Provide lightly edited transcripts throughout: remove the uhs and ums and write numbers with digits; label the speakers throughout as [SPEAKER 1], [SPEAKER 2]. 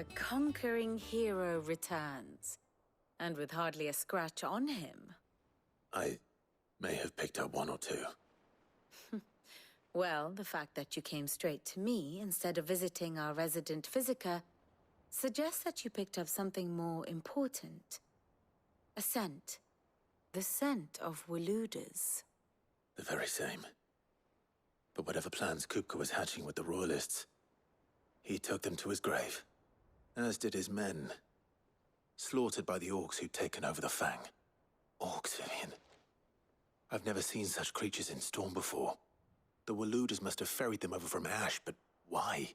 [SPEAKER 1] The conquering hero returns, and with hardly a scratch on him.
[SPEAKER 2] I may have picked up one or two.
[SPEAKER 1] Well, the fact that you came straight to me instead of visiting our resident physiker suggests that you picked up something more important. A scent. The scent of Waludas.
[SPEAKER 2] The very same. But whatever plans Kupka was hatching with the Royalists, he took them to his grave. As did his men. Slaughtered by the orcs who'd taken over the Fang. Orcs, Vivian. I've never seen such creatures in Storm before. The Waludas must have ferried them over from Ash, but why?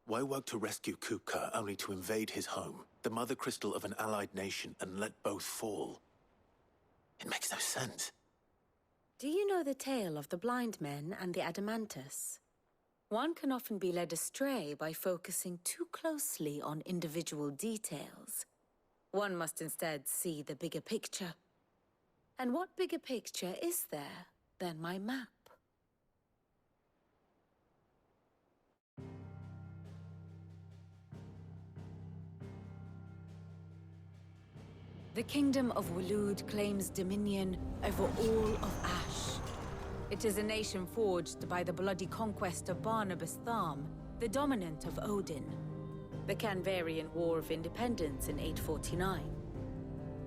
[SPEAKER 2] Why work to rescue Kupka only to invade his home, the mother crystal of an allied nation, and let both fall? It makes no sense.
[SPEAKER 1] Do you know the tale of the blind men and the Adamantus? One can often be led astray by focusing too closely on individual details. One must instead see the bigger picture. And what bigger picture is there than my map? The Kingdom of Waloed claims dominion over all of Ash. It is a nation forged by the bloody conquest of Barnabas Tharm, the dominant of Odin. The Canvarian War of Independence in 849.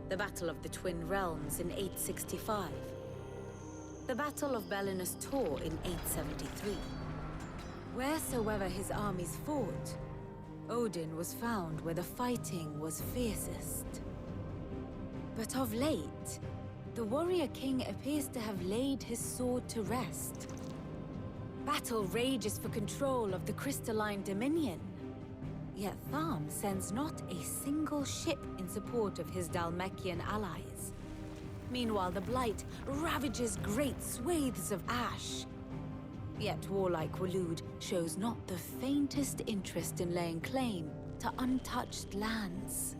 [SPEAKER 1] The Battle of the Twin Realms in 865. The Battle of Belinus Tor in 873. Wheresoever his armies fought, Odin was found where the fighting was fiercest. But of late, the warrior king appears to have laid his sword to rest. Battle rages for control of the crystalline dominion. Yet Tharm sends not a single ship in support of his Dhalmekian allies. Meanwhile, the Blight ravages great swathes of Ash. Yet warlike Waloed shows not the faintest interest in laying claim to untouched lands.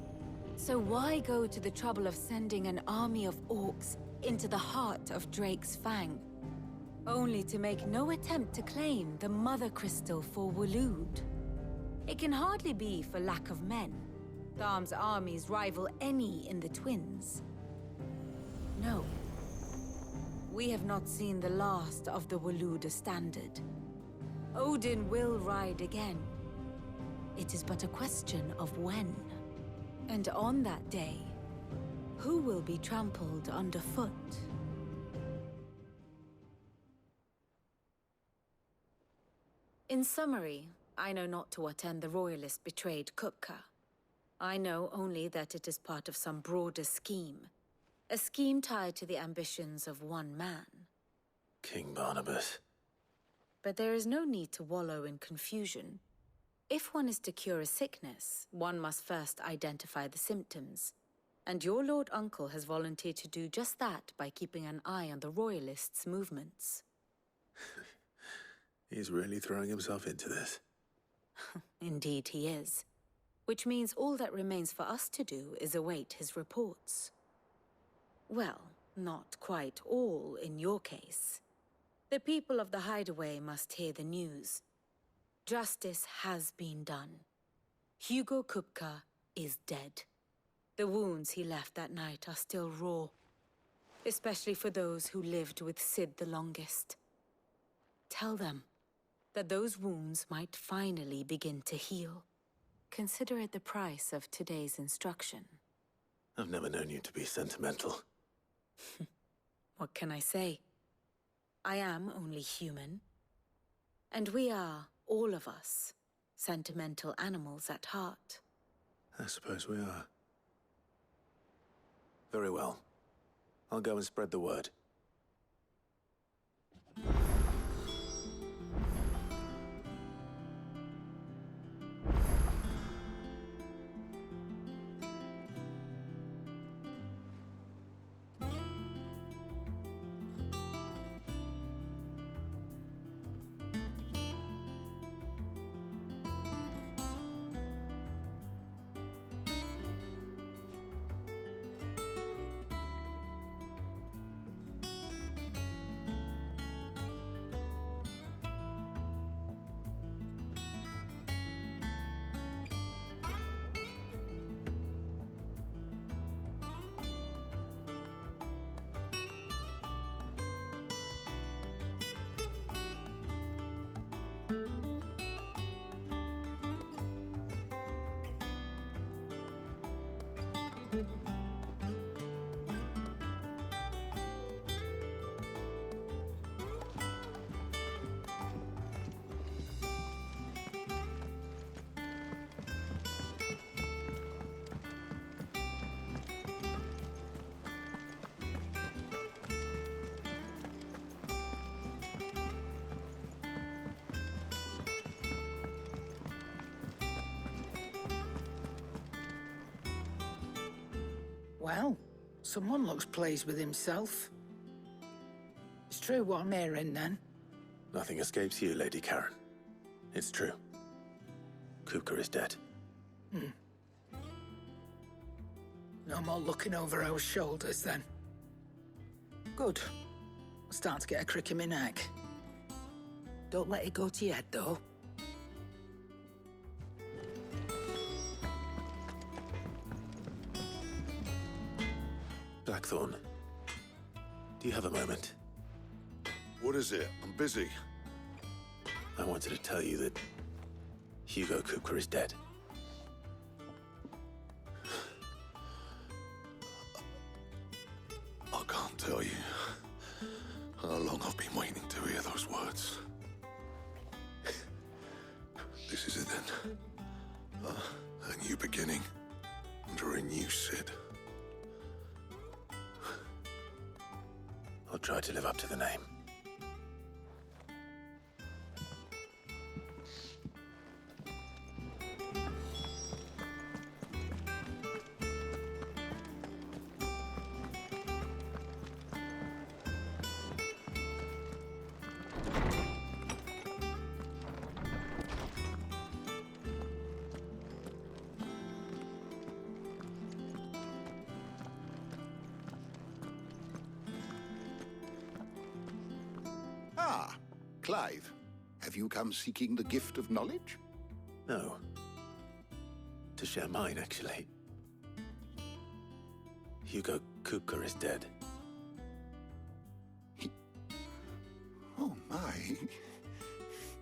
[SPEAKER 1] So why go to the trouble of sending an army of orcs into the heart of Drake's Fang, only to make no attempt to claim the Mother Crystal for Waloed? It can hardly be for lack of men. Tharm's armies rival any in the Twins. No. We have not seen the last of the Waluda standard. Odin will ride again. It is but a question of when. And on that day, who will be trampled underfoot? In summary, I know not to what end the Royalists betrayed Kupka. I know only that it is part of some broader scheme. A scheme tied to the ambitions of one man.
[SPEAKER 2] King Barnabas.
[SPEAKER 1] But there is no need to wallow in confusion. If one is to cure a sickness, one must first identify the symptoms. And your Lord Uncle has volunteered to do just that by keeping an eye on the Royalists' movements.
[SPEAKER 2] He's really throwing himself into this.
[SPEAKER 1] Indeed he is. Which means all that remains for us to do is await his reports. Well, not quite all in your case. The people of the Hideaway must hear the news. Justice has been done. Hugo Kupka is dead. The wounds he left that night are still raw, especially for those who lived with Sid the longest. Tell them that those wounds might finally begin to heal. Consider it the price of today's instruction.
[SPEAKER 2] I've never known you to be sentimental.
[SPEAKER 1] What can I say? I am only human. And we are, all of us, sentimental animals at heart.
[SPEAKER 2] I suppose we are. Very well. I'll go and spread the word.
[SPEAKER 3] Well, someone looks pleased with himself. It's true what I'm hearing, then.
[SPEAKER 2] Nothing escapes you, Lady Karen. It's true. Kupka is dead.
[SPEAKER 3] No more looking over our shoulders, then. Good. I'm starting to get a crick in my neck. Don't let it go to your head, though.
[SPEAKER 2] Blackthorn, do you have a moment?
[SPEAKER 4] What is it? I'm busy.
[SPEAKER 2] I wanted to tell you that Hugo Kupka is dead.
[SPEAKER 4] I can't tell you how long I've been waiting to hear those words. This is it then. A new beginning under a new Sid.
[SPEAKER 2] I'll try to live up to the name.
[SPEAKER 5] Ah, Clive. Have you come seeking the gift of knowledge?
[SPEAKER 2] No. To share mine, actually. Hugo Kupka is dead.
[SPEAKER 5] Oh, my.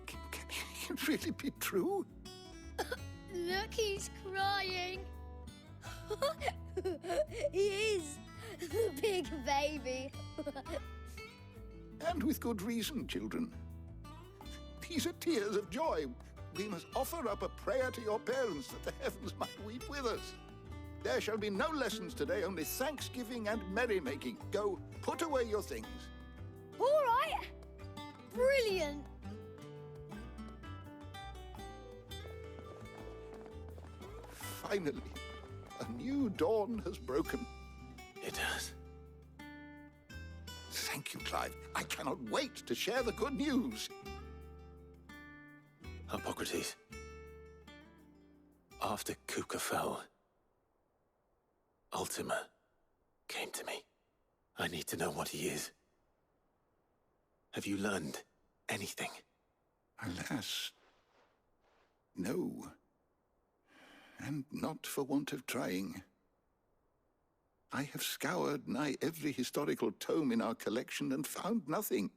[SPEAKER 5] Can it really be true?
[SPEAKER 6] Look, he's crying. He is. The big baby.
[SPEAKER 5] And with good reason, children. These are tears of joy. We must offer up a prayer to your parents that the heavens might weep with us. There shall be no lessons today, only thanksgiving and merrymaking. Go, put away your things.
[SPEAKER 6] All right. Brilliant.
[SPEAKER 5] Finally, a new dawn has broken.
[SPEAKER 2] It has.
[SPEAKER 5] Thank you, Clive. I cannot wait to share the good news.
[SPEAKER 2] Hippocrates. After Kupka fell, Ultima came to me. I need to know what he is. Have you learned anything?
[SPEAKER 5] Alas, no. And not for want of trying. I have scoured nigh every historical tome in our collection and found nothing.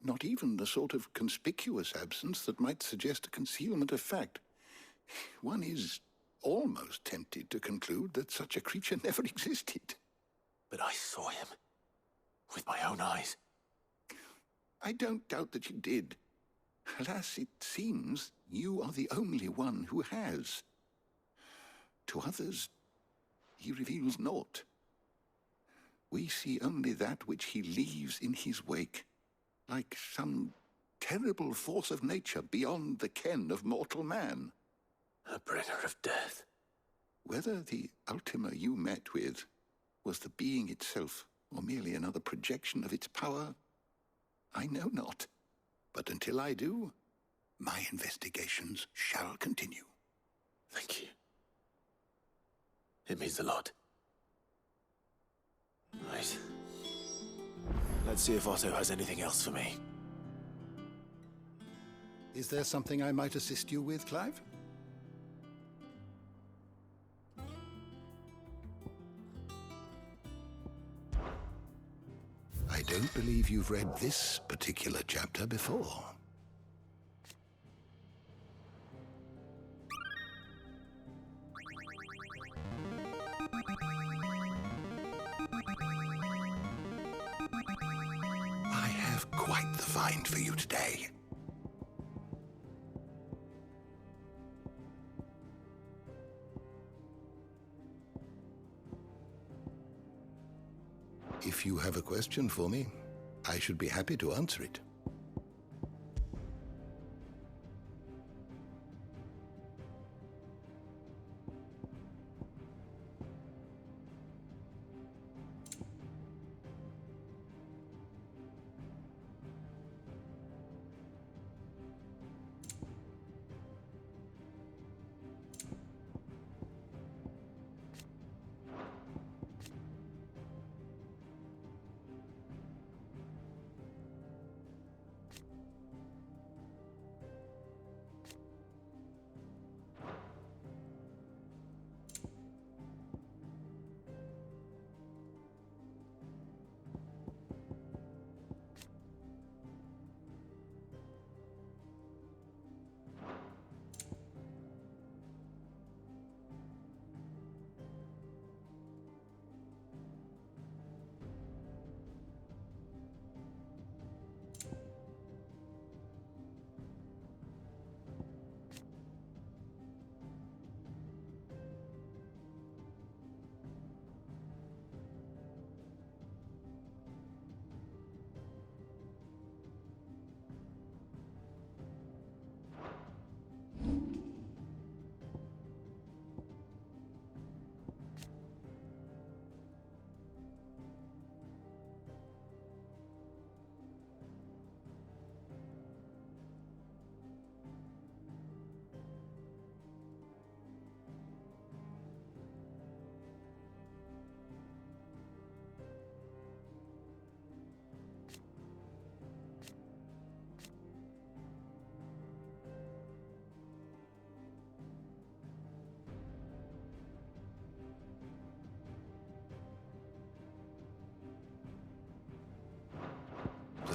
[SPEAKER 5] Not even the sort of conspicuous absence that might suggest a concealment of fact. One is almost tempted to conclude that such a creature never existed.
[SPEAKER 2] But I saw him. With my own eyes.
[SPEAKER 5] I don't doubt that you did. Alas, it seems you are the only one who has. To others, he reveals naught. We see only that which he leaves in his wake, like some terrible force of nature beyond the ken of mortal man.
[SPEAKER 2] A bringer of death.
[SPEAKER 5] Whether the Ultima you met with was the being itself, or merely another projection of its power, I know not. But until I do, my investigations shall continue.
[SPEAKER 2] Thank you. It means a lot. Right. Let's see if Otto has anything else for me.
[SPEAKER 5] Is there something I might assist you with, Clive? I don't believe you've read this particular chapter before. I have quite the find for you today. If you have a question for me, I should be happy to answer it.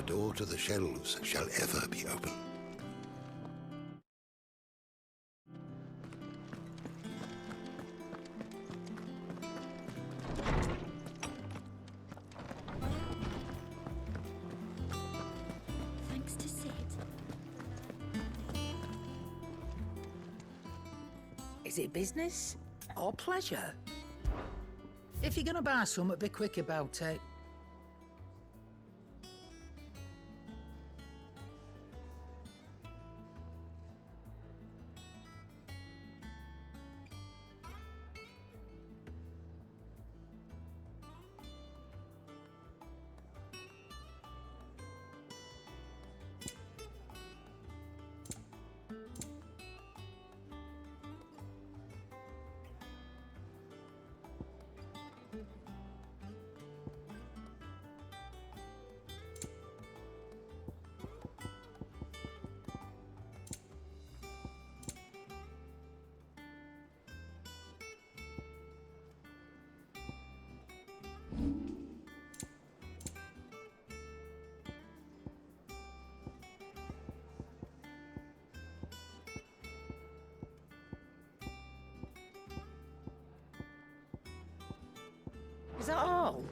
[SPEAKER 5] door to the shelves shall ever be open.
[SPEAKER 6] Thanks to Sid.
[SPEAKER 3] Is it business or pleasure? If you're gonna buy something, be quick about it. Is that all?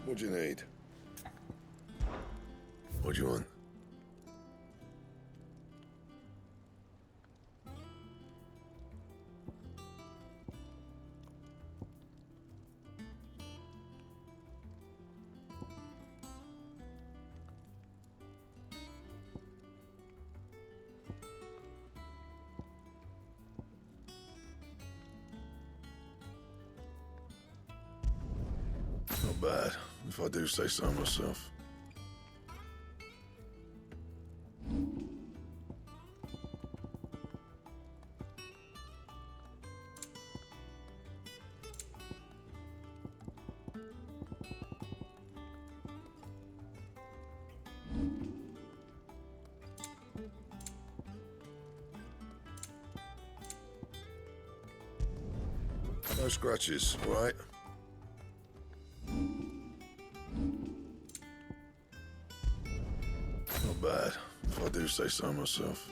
[SPEAKER 4] What do you need? What do you want? Not bad, if I do say so myself. No scratches, all right? Not bad, if I do say so myself.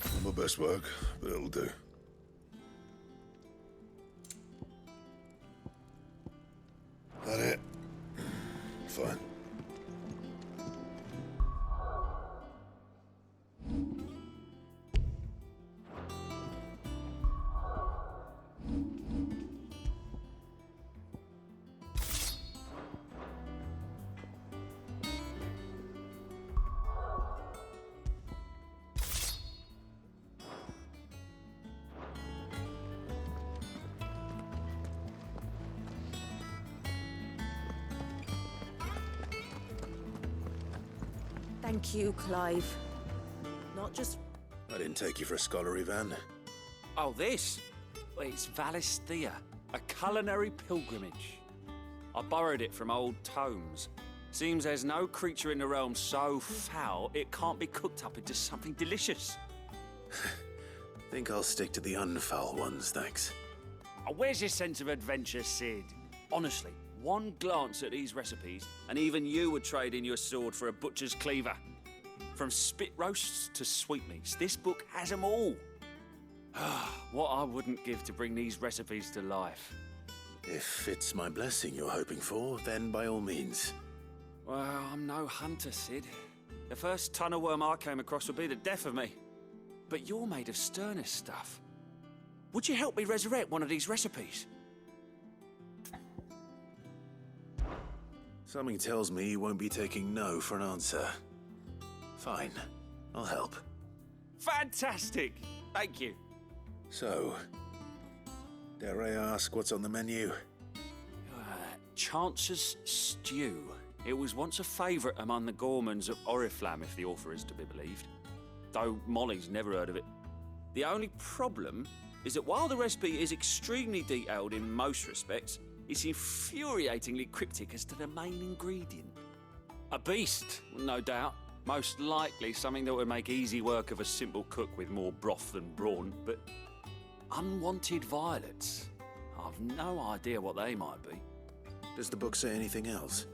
[SPEAKER 4] Not my best work, but it'll do. That it? Fine.
[SPEAKER 1] Thank you, Clive. Not just...
[SPEAKER 2] I didn't take you for a scholarly van.
[SPEAKER 7] Oh, this? Well, it's Valisthea, a culinary pilgrimage. I borrowed it from old tomes. Seems there's no creature in the realm so foul it can't be cooked up into something delicious.
[SPEAKER 2] Think I'll stick to the unfoul ones, thanks.
[SPEAKER 7] Oh, where's your sense of adventure, Sid? Honestly, one glance at these recipes, and even you would trade in your sword for a butcher's cleaver. From spit roasts to sweetmeats, this book has them all. What I wouldn't give to bring these recipes to life.
[SPEAKER 2] If it's my blessing you're hoping for, then by all means.
[SPEAKER 7] Well, I'm no hunter, Sid. The first ton of worm I came across would be the death of me. But you're made of sterner stuff. Would you help me resurrect one of these recipes?
[SPEAKER 2] Something tells me you won't be taking no for an answer. Fine, I'll help.
[SPEAKER 7] Fantastic! Thank you.
[SPEAKER 2] So, dare I ask what's on the menu?
[SPEAKER 7] Chance's Stew. It was once a favourite among the gourmands of Oriflamme, if the author is to be believed. Though Molly's never heard of it. The only problem is that while the recipe is extremely detailed in most respects, it's infuriatingly cryptic as to the main ingredient. A beast, no doubt. Most likely something that would make easy work of a simple cook with more broth than brawn, but unwanted violets. I've no idea what they might be.
[SPEAKER 2] Does the book say anything else?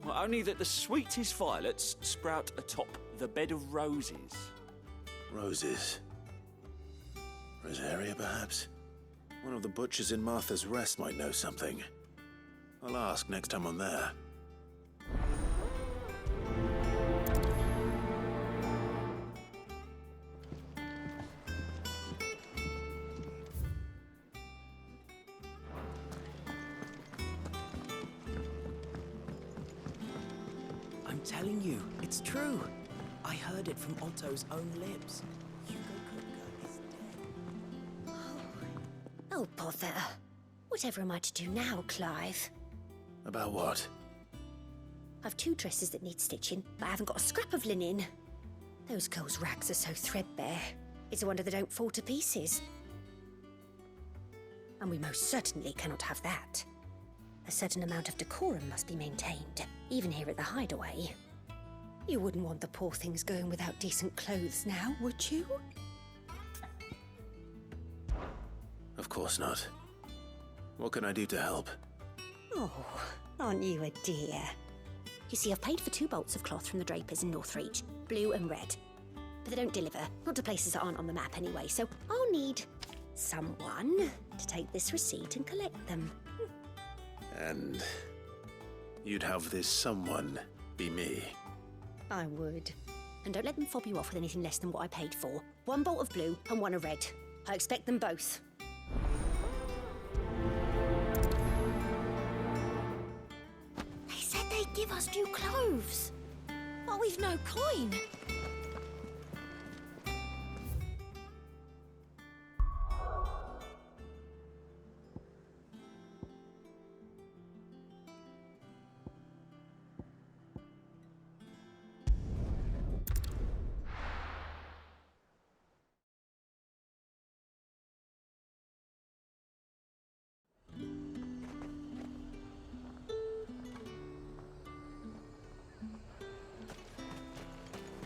[SPEAKER 7] Well, only that the sweetest violets sprout atop the bed of roses.
[SPEAKER 2] Roses. Rosaria, perhaps? One of the butchers in Martha's Rest might know something. I'll ask next time I'm there.
[SPEAKER 8] I'm telling you, it's true. I heard it from Otto's own lips. Hugo Kupka is dead.
[SPEAKER 6] Oh, bother. Whatever am I to do now, Clive?
[SPEAKER 2] About what?
[SPEAKER 6] I've 2 dresses that need stitching, but I haven't got a scrap of linen. Those girls' rags are so threadbare. It's a wonder they don't fall to pieces. And we most certainly cannot have that. A certain amount of decorum must be maintained, even here at the Hideaway. You wouldn't want the poor things going without decent clothes now, would you?
[SPEAKER 2] Of course not. What can I do to help?
[SPEAKER 6] Oh, aren't you a dear? You see, I've paid for 2 bolts of cloth from the drapers in Northreach, blue and red. But they don't deliver, not to places that aren't on the map anyway, so I'll need someone to take this receipt and collect them.
[SPEAKER 2] And you'd have this someone be me.
[SPEAKER 6] I would. And don't let them fob you off with anything less than what I paid for. 1 bolt of blue and 1 of red. I expect them both. They said they'd give us new clothes. But we've no coin.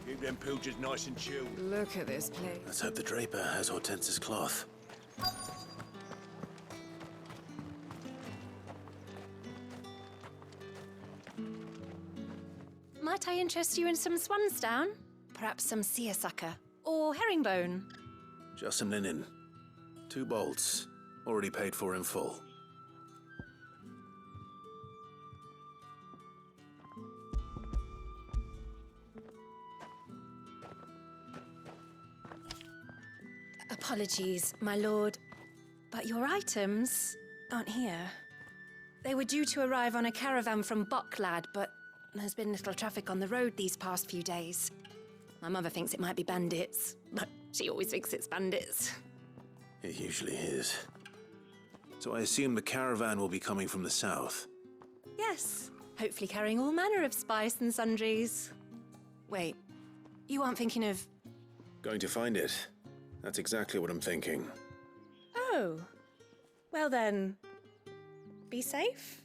[SPEAKER 9] Keep them pilgers nice and chilled.
[SPEAKER 1] Look at this place.
[SPEAKER 2] Let's hope the draper has Hortense's cloth.
[SPEAKER 10] Might I interest you in some swansdown? Perhaps some seersucker or herringbone?
[SPEAKER 2] Just some linen. 2 bolts. Already paid for in full.
[SPEAKER 10] Apologies, my lord, but your items aren't here. They were due to arrive on a caravan from Bucklad, but there's been little traffic on the road these past few days. My mother thinks it might be bandits, but she always thinks it's bandits.
[SPEAKER 2] It usually is. So I assume the caravan will be coming from the south.
[SPEAKER 10] Yes, hopefully carrying all manner of spice and sundries. Wait, you aren't thinking of...
[SPEAKER 2] Going to find it. That's exactly what I'm thinking.
[SPEAKER 10] Oh, well then, be safe.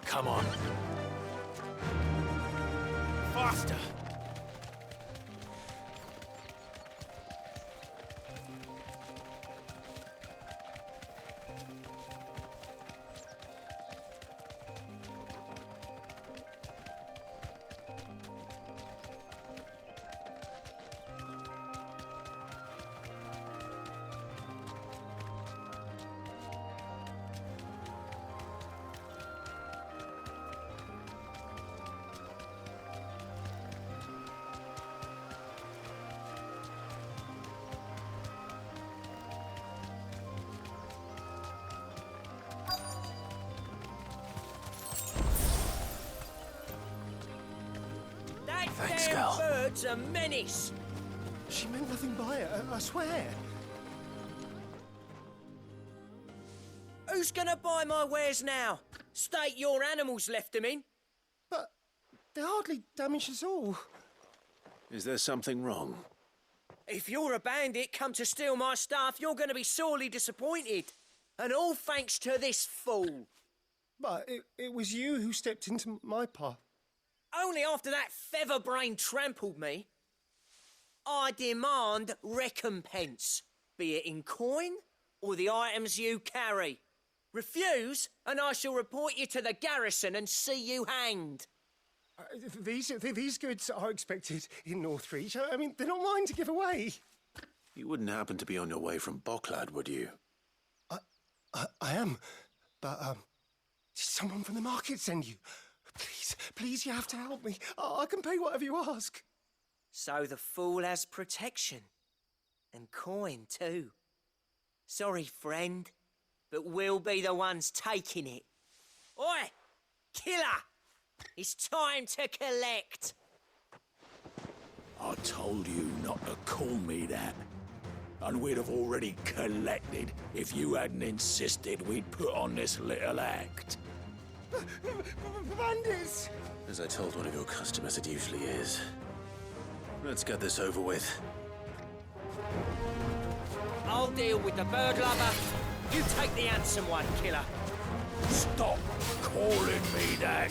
[SPEAKER 9] Come on. Faster!
[SPEAKER 2] Thanks, girl.
[SPEAKER 8] Bird's a menace.
[SPEAKER 9] She meant nothing by it, I swear.
[SPEAKER 8] Who's gonna buy my wares now? State your animals left them in.
[SPEAKER 9] But they hardly damaged us all.
[SPEAKER 2] Is there something wrong?
[SPEAKER 8] If you're a bandit come to steal my stuff, you're going to be sorely disappointed. And all thanks to this fool.
[SPEAKER 9] But it was you who stepped into my path.
[SPEAKER 8] Only after that feather-brain trampled me. I demand recompense, be it in coin or the items you carry. Refuse, and I shall report you to the garrison and see you hanged.
[SPEAKER 9] These goods are expected in Northreach. I mean, they're not mine to give away.
[SPEAKER 2] You wouldn't happen to be on your way from Bocklad, would you?
[SPEAKER 9] I am, but did someone from the market send you? Please, you have to help me. I can pay whatever you ask.
[SPEAKER 8] So the fool has protection. And coin, too. Sorry, friend, but we'll be the ones taking it. Oi! Killer! It's time to collect!
[SPEAKER 11] I told you not to call me that. And we'd have already collected if you hadn't insisted we'd put on this little act.
[SPEAKER 9] Bandits!
[SPEAKER 2] As I told one of your customers, it usually is. Let's get this over with.
[SPEAKER 8] I'll deal with the bird lover. You take the handsome one, killer.
[SPEAKER 11] Stop calling me that.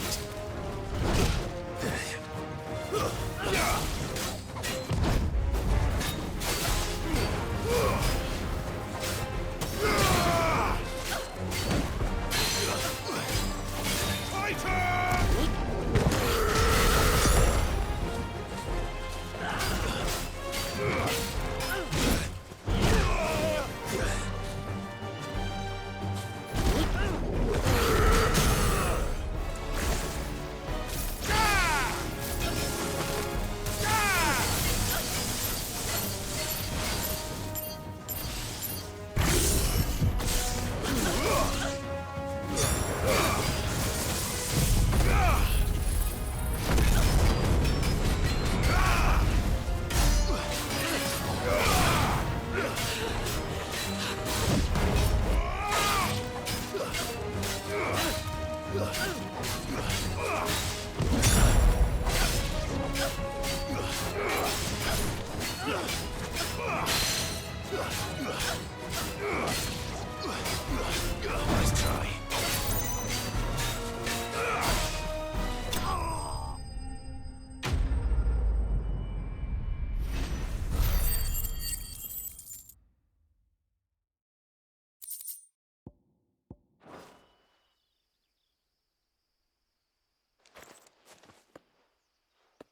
[SPEAKER 2] Nice try.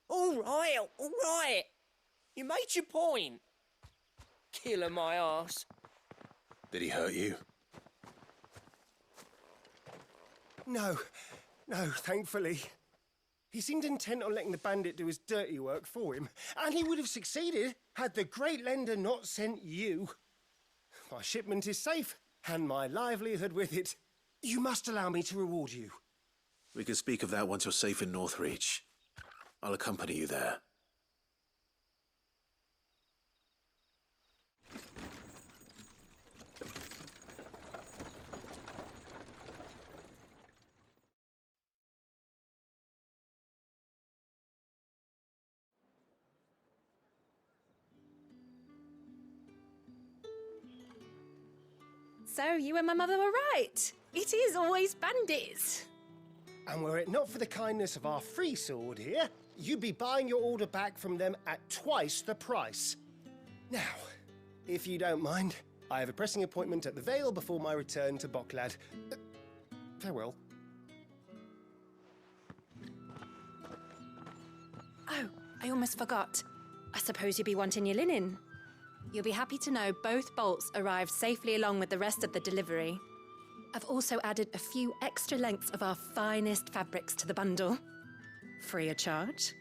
[SPEAKER 8] All right. You made your point. Killer my ass.
[SPEAKER 2] Did he hurt you?
[SPEAKER 9] No, thankfully. He seemed intent on letting the bandit do his dirty work for him, and he would have succeeded had the Great Lender not sent you. My shipment is safe, and my livelihood with it. You must allow me to reward you.
[SPEAKER 2] We can speak of that once you're safe in Northreach. I'll accompany you there.
[SPEAKER 10] So you and my mother were right. It is always bandits.
[SPEAKER 9] And were it not for the kindness of our free sword here, you'd be buying your order back from them at twice the price. Now, if you don't mind, I have a pressing appointment at the Vale before my return to Bocklad. Farewell.
[SPEAKER 10] Oh, I almost forgot. I suppose you'll be wanting your linen. You'll be happy to know both bolts arrived safely along with the rest of the delivery. I've also added a few extra lengths of our finest fabrics to the bundle. Free of charge.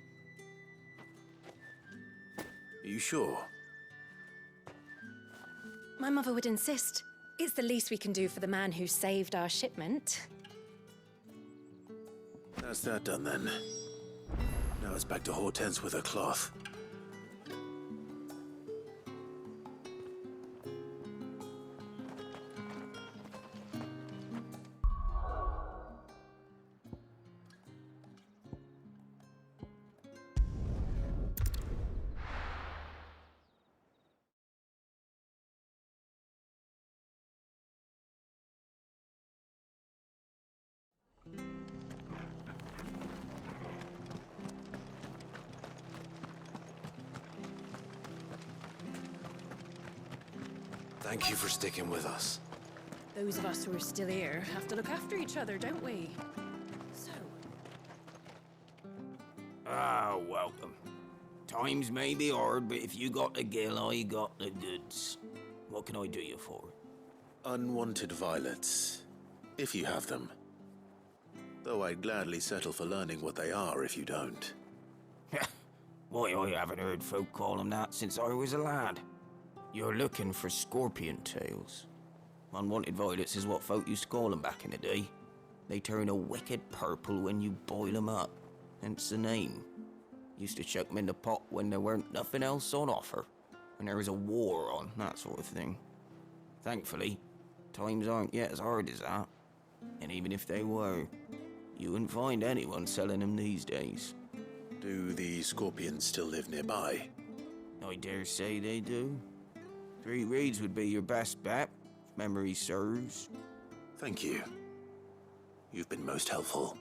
[SPEAKER 2] Are you sure?
[SPEAKER 10] My mother would insist. It's the least we can do for the man who saved our shipment.
[SPEAKER 2] That's that done then. Now it's back to Hortense with her cloth. Thank you for sticking with us.
[SPEAKER 10] Those of us who are still here have to look after each other, don't we? So,
[SPEAKER 11] Ah, welcome. Times may be hard, but if you got the gill, I got the goods. What can I do you for?
[SPEAKER 2] Unwanted violets, if you have them. Though I'd gladly settle for learning what they are if you don't.
[SPEAKER 11] Why, I haven't heard folk call them that since I was a lad. You're looking for scorpion tails. Unwanted violets is what folk used to call them back in the day. They turn a wicked purple when you boil them up, hence the name. Used to chuck them in the pot when there weren't nothing else on offer, when there was a war on, that sort of thing. Thankfully, times aren't yet as hard as that. And even if they were, you wouldn't find anyone selling them these days.
[SPEAKER 2] Do the scorpions still live nearby?
[SPEAKER 11] I dare say they do. 3 reeds would be your best bet, if memory serves.
[SPEAKER 2] Thank you. You've been most helpful.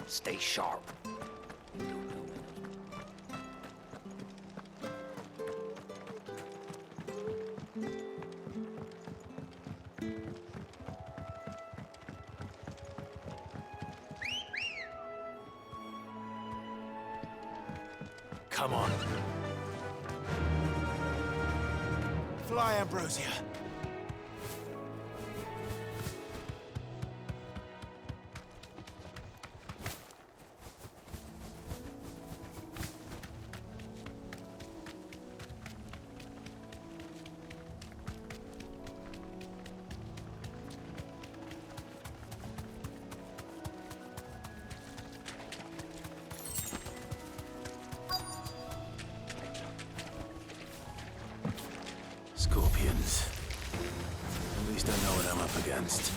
[SPEAKER 11] Stay sharp.
[SPEAKER 2] Come on. Fly, Ambrosia. Scorpions. At least I know what I'm up against.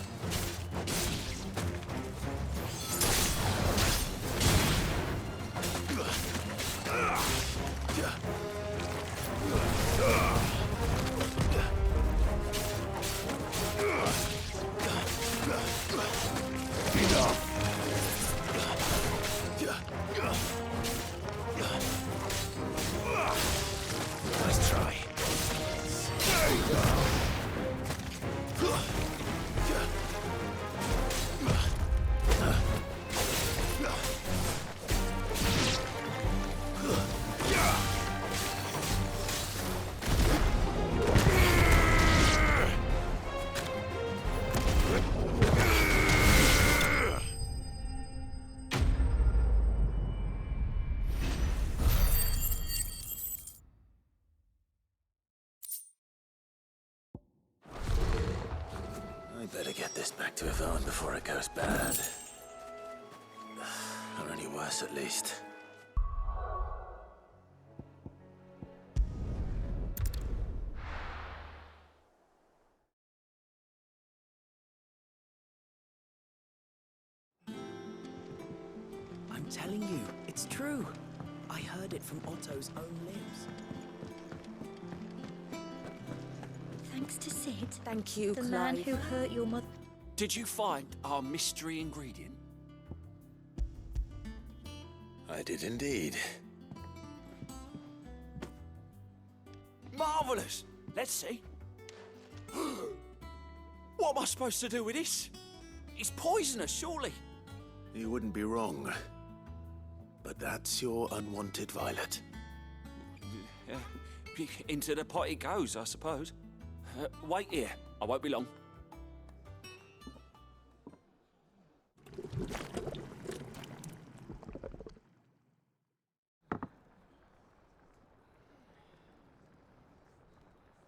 [SPEAKER 2] Nice try. I better get this back to Yvonne before it goes bad. Or any worse, at least.
[SPEAKER 12] I'm telling you, it's true. I heard it from Otto's own lips.
[SPEAKER 6] Thanks to Sid.
[SPEAKER 1] Thank you,
[SPEAKER 6] The
[SPEAKER 1] Clive.
[SPEAKER 6] man who hurt your mother.
[SPEAKER 7] Did you find our mystery ingredient?
[SPEAKER 2] I did indeed.
[SPEAKER 7] Marvellous! Let's see. What am I supposed to do with this? It's poisonous, surely.
[SPEAKER 2] You wouldn't be wrong. But that's your unwanted violet.
[SPEAKER 7] Into the pot it goes, I suppose. Wait here. I won't be long.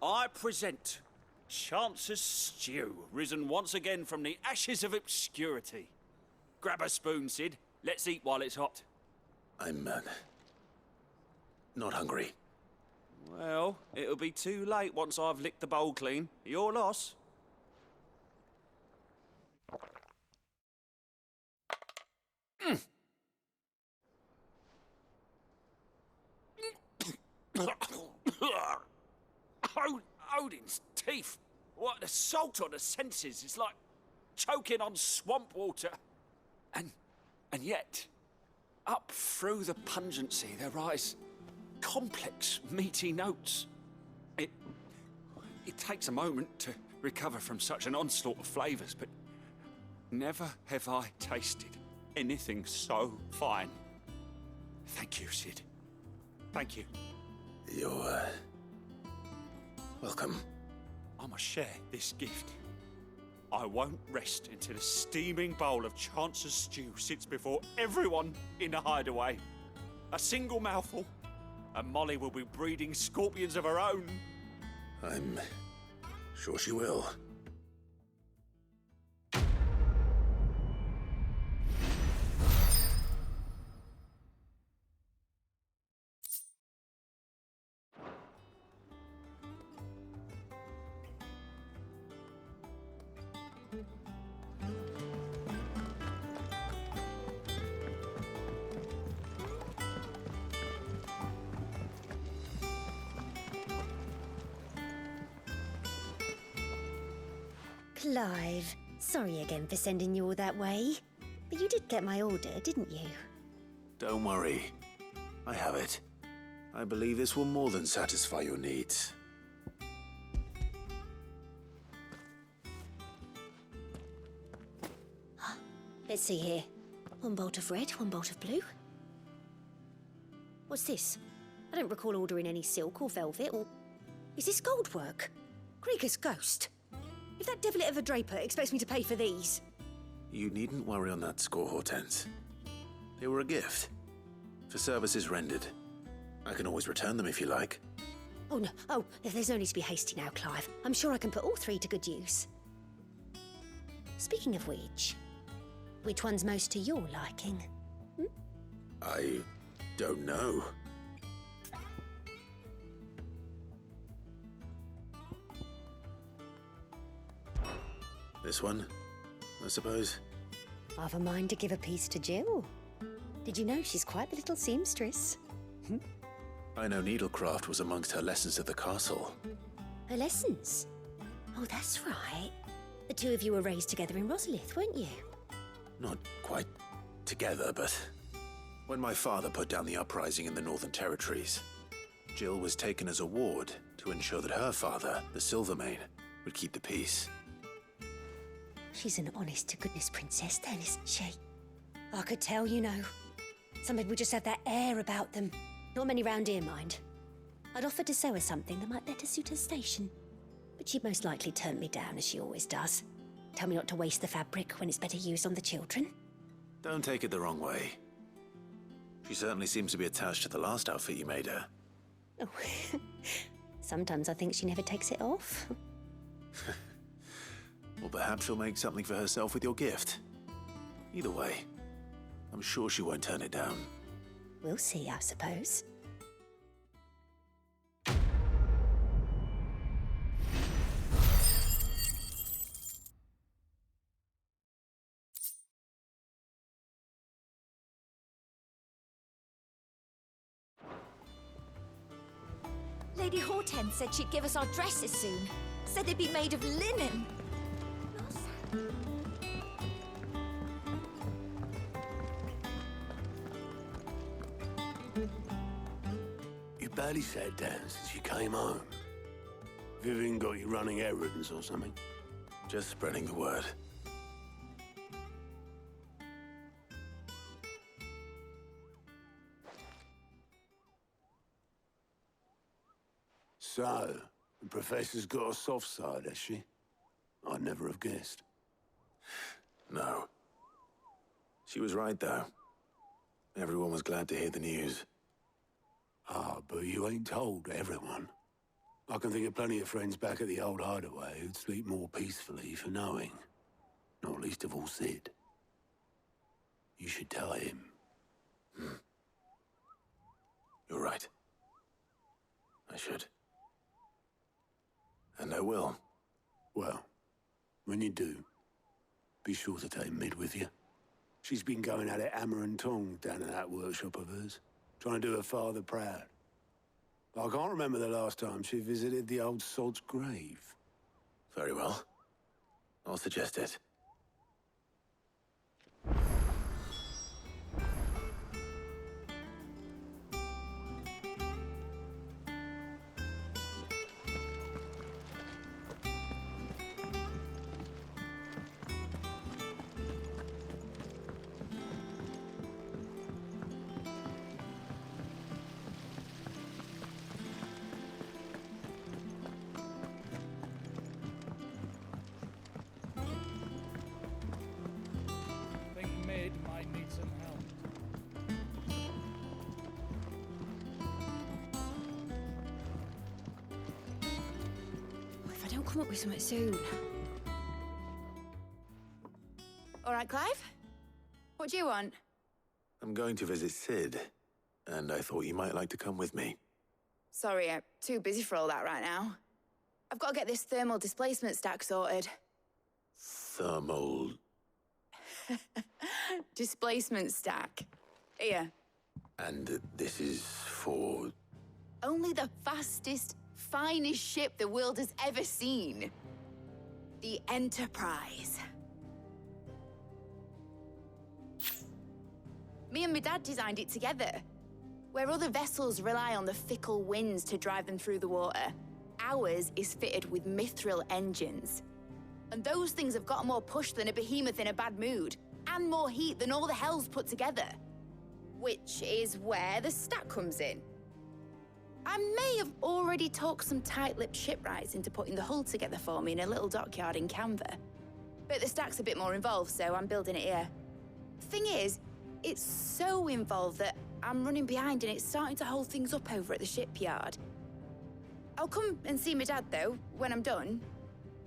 [SPEAKER 7] I present Chance's Stew, risen once again from the ashes of obscurity. Grab a spoon, Sid. Let's eat while it's hot.
[SPEAKER 2] I'm, not hungry.
[SPEAKER 7] Well, it'll be too late once I've licked the bowl clean. Your loss. Odin's teeth. What an assault on the senses. It's like choking on swamp water. And yet, up through the pungency, there rise complex, meaty notes. It takes a moment to recover from such an onslaught of flavours, but never have I tasted anything so fine. Thank you, Sid. Thank you.
[SPEAKER 2] You're, welcome.
[SPEAKER 7] I must share this gift. I won't rest until a steaming bowl of Chance's stew sits before everyone in the hideaway. A single mouthful, and Molly will be breeding scorpions of her own.
[SPEAKER 2] I'm sure she will.
[SPEAKER 6] Clive, sorry again for sending you all that way. But you did get my order, didn't you?
[SPEAKER 2] Don't worry. I have it. I believe this will more than satisfy your needs.
[SPEAKER 6] Let's see here. One bolt of red, one bolt of blue. What's this? I don't recall ordering any silk or velvet or... Is this gold work? Krieger's ghost. If that devilet of a draper expects me to pay for these...
[SPEAKER 2] You needn't worry on that score, Hortense. They were a gift. For services rendered. I can always return them if you like.
[SPEAKER 6] Oh, no. Oh, there's no need to be hasty now, Clive. I'm sure I can put all three to good use. Speaking of which one's most to your liking?
[SPEAKER 2] I don't know. This one, I suppose.
[SPEAKER 6] I've a mind to give a piece to Jill. Did you know she's quite the little seamstress?
[SPEAKER 2] I know needlecraft was amongst her lessons at the castle.
[SPEAKER 6] Her lessons? Oh, that's right. The two of you were raised together in Rosalith, weren't you?
[SPEAKER 2] Not quite together, but when my father put down the uprising in the Northern Territories, Jill was taken as a ward to ensure that her father, the Silvermane, would keep the peace.
[SPEAKER 6] She's an honest-to-goodness princess then, isn't she? I could tell, you know. Some people just have that air about them. Not many round here, mind. I'd offered to sew her something that might better suit her station. But she'd most likely turn me down, as she always does. Tell me not to waste the fabric when it's better used on the children.
[SPEAKER 2] Don't take it the wrong way. She certainly seems to be attached to the last outfit you made her.
[SPEAKER 6] Oh, sometimes I think she never takes it off.
[SPEAKER 2] Well, perhaps she'll make something for herself with your gift. Either way, I'm sure she won't turn it down.
[SPEAKER 6] We'll see, I suppose.
[SPEAKER 13] Lady Hortense said she'd give us our dresses soon. Said they'd be made of linen.
[SPEAKER 14] You barely sat down since you came home. Vivian got you running errands or something?
[SPEAKER 2] Just spreading the word.
[SPEAKER 14] So, the Professor's got a soft side, has she? I'd never have guessed.
[SPEAKER 2] No. She was right, though. Everyone was glad to hear the news.
[SPEAKER 14] Ah, but you ain't told everyone. I can think of plenty of friends back at the old hideaway who'd sleep more peacefully for knowing. Not least of all Sid. You should tell him.
[SPEAKER 2] You're right. I should. And I will.
[SPEAKER 14] Well, when you do, be sure to take Mid with you. She's been going at it hammer and tong down in that workshop of hers, trying to do her father proud. I can't remember the last time she visited the old sod's grave.
[SPEAKER 2] Very well. I'll suggest it.
[SPEAKER 15] Think Mid might need some help.
[SPEAKER 10] If I don't come up with something soon.
[SPEAKER 16] All right, Clive? What do you want?
[SPEAKER 2] I'm going to visit Sid, and I thought you might like to come with me.
[SPEAKER 16] Sorry, I'm too busy for all that right now. I've got to get this thermal displacement stack sorted.
[SPEAKER 2] Thermal...
[SPEAKER 16] Displacement stack. Here.
[SPEAKER 2] And this is for...
[SPEAKER 16] Only the fastest, finest ship the world has ever seen. The Enterprise. Me and my dad designed it together. Where other vessels rely on the fickle winds to drive them through the water, ours is fitted with mithril engines. And those things have got more push than a behemoth in a bad mood, and more heat than all the hells put together. Which is where the stack comes in. I may have already talked some tight-lipped shipwrights into putting the hull together for me in a little dockyard in Canva. But the stack's a bit more involved, so I'm building it here. Thing is, it's so involved that I'm running behind and it's starting to hold things up over at the shipyard. I'll come and see my dad, though, when I'm done.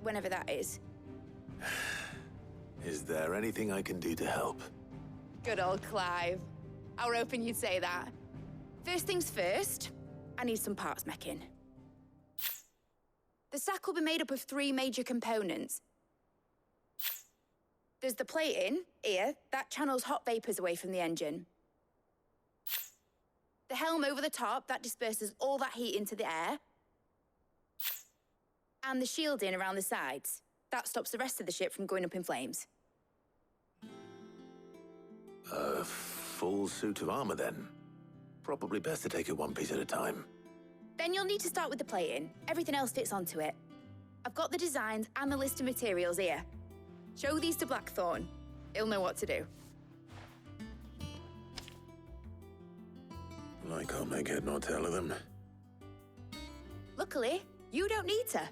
[SPEAKER 16] Whenever that is.
[SPEAKER 2] Is there anything I can do to help?
[SPEAKER 16] Good old Clive. I were hoping you'd say that. First things first, I need some parts meching. The stack will be made up of 3 major components. There's the plating, here, that channels hot vapors away from the engine. The helm over the top, that disperses all that heat into the air. And the shielding around the sides. That stops the rest of the ship from going up in flames.
[SPEAKER 2] A full suit of armor, then. Probably best to take it one piece at a time.
[SPEAKER 16] Then you'll need to start with the plating. Everything else fits onto it. I've got the designs and the list of materials here. Show these to Blackthorn. He'll know what to do.
[SPEAKER 2] I can't make head nor tail of them.
[SPEAKER 16] Luckily, you don't need to.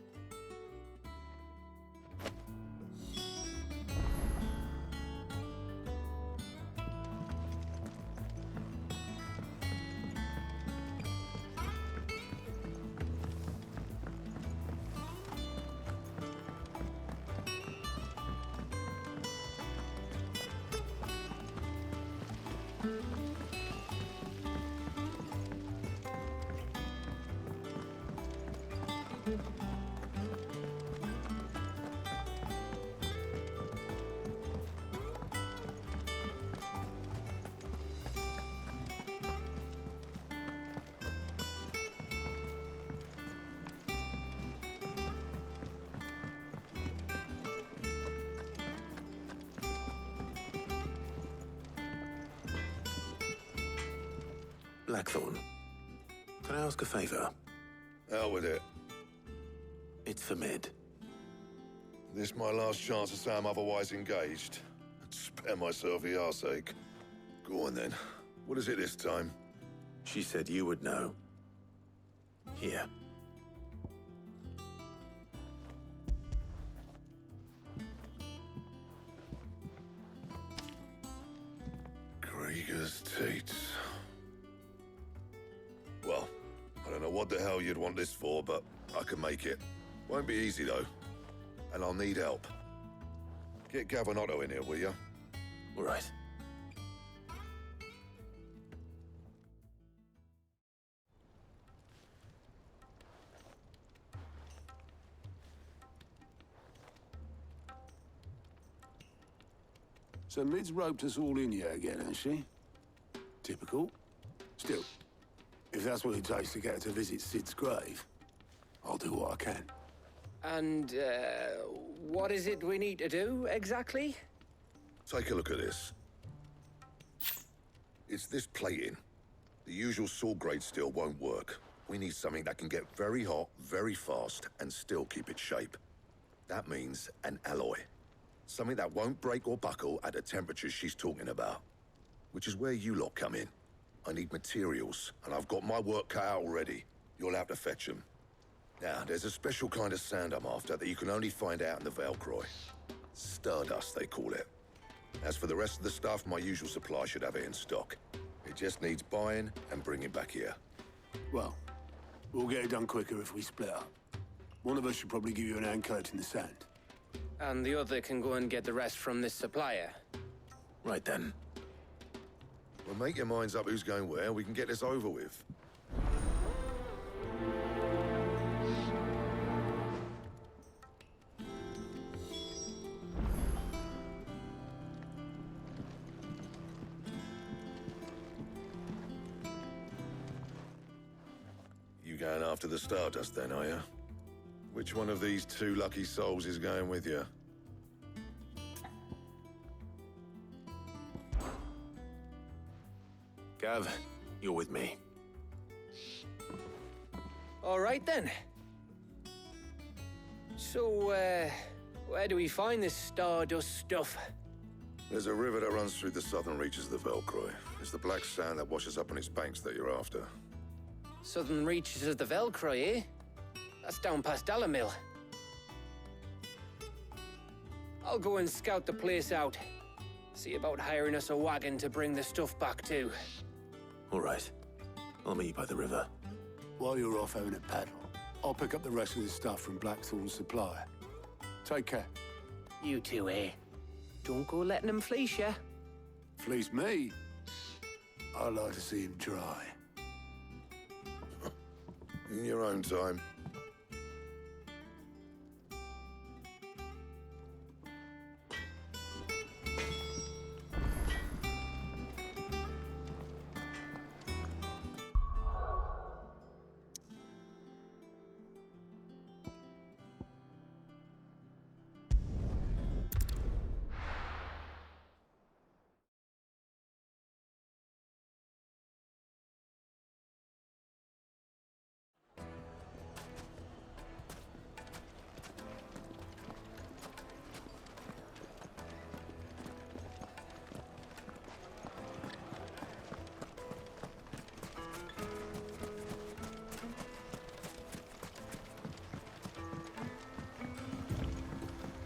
[SPEAKER 2] Blackthorn, can I ask a favor?
[SPEAKER 4] Out with it.
[SPEAKER 2] It's for Mid.
[SPEAKER 4] This my last chance to say I'm otherwise engaged. I'd spare myself the arseache. Go on then. What is it this time?
[SPEAKER 2] She said you would know. Here.
[SPEAKER 4] Krieger's Tates. Well, I don't know what the hell you'd want this for, but I can make it. Won't be easy, though. And I'll need help. Get Gavinotto in here, will ya?
[SPEAKER 2] All right.
[SPEAKER 14] So Mid's roped us all in here again, has she? Typical. Still, If that's what it takes to get her to visit Sid's grave, I'll do what I can.
[SPEAKER 12] And, what is it we need to do, exactly?
[SPEAKER 4] Take a look at this. It's this plating. The usual sword grade steel won't work. We need something that can get very hot, very fast, and still keep its shape. That means an alloy. Something that won't break or buckle at the temperatures she's talking about. Which is where you lot come in. I need materials, and I've got my work cut out already. You'll have to fetch them. Now, there's a special kind of sand I'm after that you can only find out in the Velcroy. Stardust, they call it. As for the rest of the stuff, my usual supply should have it in stock. It just needs buying and bringing back here.
[SPEAKER 14] Well, we'll get it done quicker if we split up. One of us should probably give you an hand collecting the sand.
[SPEAKER 12] And the other can go and get the rest from this supplier.
[SPEAKER 2] Right then.
[SPEAKER 4] Well, make your minds up who's going where, we can get this over with. You going after the Stardust then, are you? Which one of these two lucky souls is going with you?
[SPEAKER 2] Gav, you're with me.
[SPEAKER 12] All right, then. So, where do we find this Stardust stuff?
[SPEAKER 4] There's a river that runs through the southern reaches of the Velcroy. It's the black sand that washes up on its banks that you're after.
[SPEAKER 12] Southern reaches of the Velcroy, eh? That's down past Dalamil. I'll go and scout the place out. See about hiring us a wagon to bring the stuff back to.
[SPEAKER 2] All right. I'll meet you by the river.
[SPEAKER 14] While you're off having a paddle, I'll pick up the rest of the stuff from Blackthorn's supplier. Take care.
[SPEAKER 12] You two, eh? Don't go letting him fleece ya.
[SPEAKER 14] Fleece me? I'd like to see him try.
[SPEAKER 4] In your own time.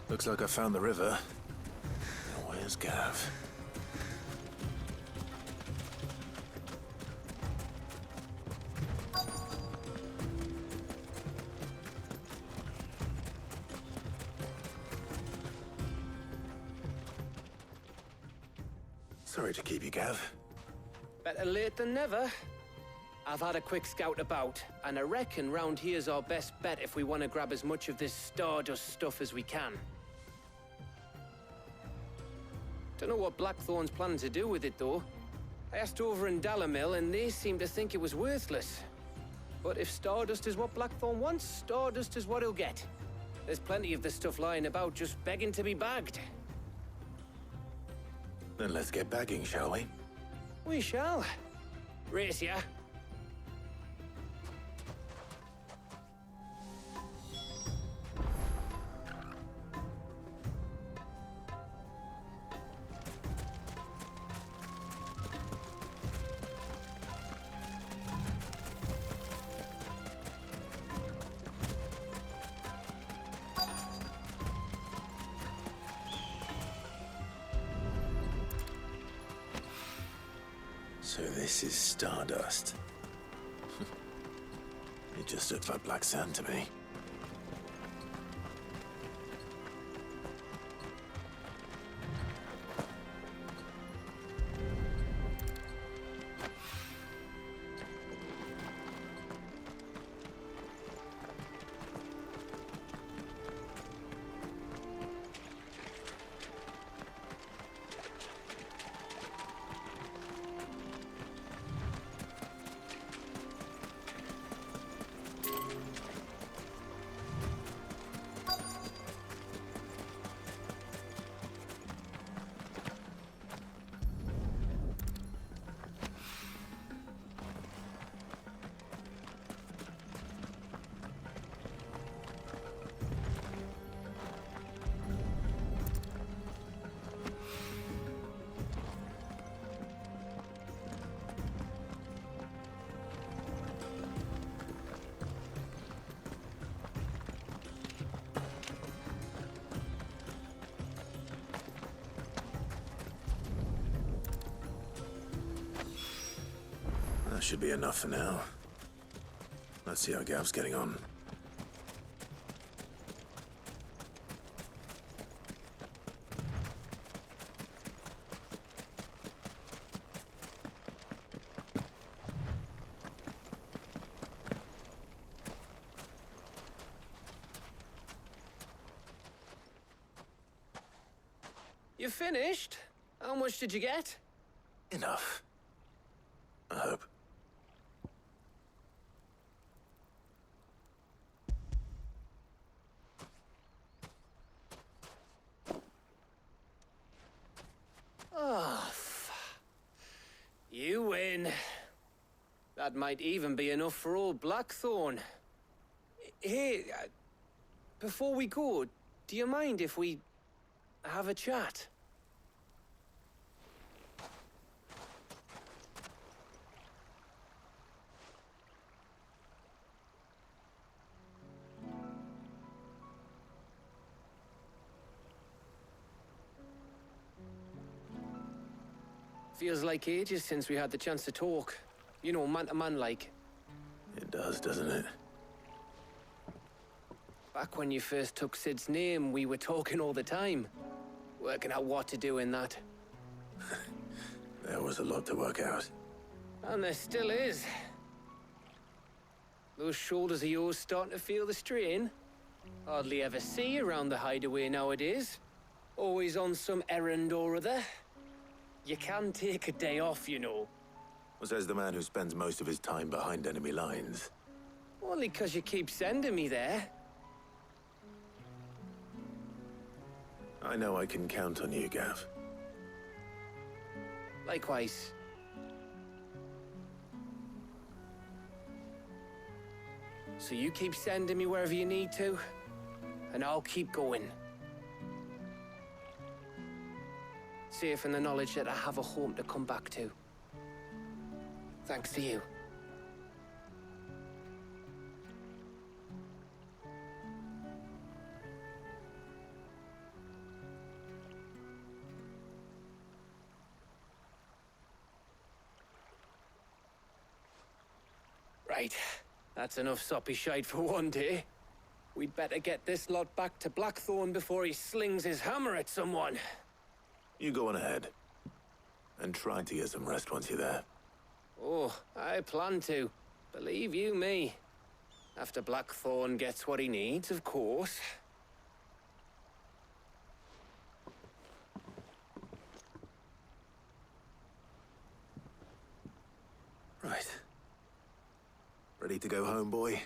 [SPEAKER 2] Looks like I found the river. Now, where's Gav? Sorry to keep you, Gav.
[SPEAKER 12] Better late than never. I've had a quick scout about, and I reckon round here's our best bet if we want to grab as much of this Stardust stuff as we can. Don't know what Blackthorn's planning to do with it, though. I asked over in Dalamil, and they seem to think it was worthless. But if Stardust is what Blackthorn wants, Stardust is what he'll get. There's plenty of this stuff lying about, just begging to be bagged.
[SPEAKER 2] Then let's get bagging, shall we?
[SPEAKER 12] We shall. Race ya.
[SPEAKER 2] So this is Stardust. It just looks like black sand to me. That should be enough for now. Let's see how Gav's getting on.
[SPEAKER 12] You finished? How much did you get?
[SPEAKER 2] Enough. I hope.
[SPEAKER 12] Oh, you win. That might even be enough for old Blackthorn. Hey, before we go, do you mind if we have a chat? Feels like ages since we had the chance to talk. You know, man to man like.
[SPEAKER 2] It does, doesn't it?
[SPEAKER 12] Back when you first took Sid's name, we were talking all the time. Working out what to do in that.
[SPEAKER 2] There was a lot to work out.
[SPEAKER 12] And there still is. Those shoulders of yours starting to feel the strain. Hardly ever see you around the hideaway nowadays. Always on some errand or other. You can take a day off, you know.
[SPEAKER 2] Says the man who spends most of his time behind enemy lines.
[SPEAKER 12] Only 'cause you keep sending me there.
[SPEAKER 2] I know I can count on you, Gav.
[SPEAKER 12] Likewise. So you keep sending me wherever you need to, and I'll keep going. Safe in the knowledge that I have a home to come back to. Thanks to you. Right. That's enough soppy shite for one day. We'd better get this lot back to Blackthorn before he slings his hammer at someone.
[SPEAKER 2] You go on ahead. And try to get some rest once you're there.
[SPEAKER 12] Oh, I plan to. Believe you me. After Blackthorn gets what he needs, of course.
[SPEAKER 2] Right. Ready to go home, boy?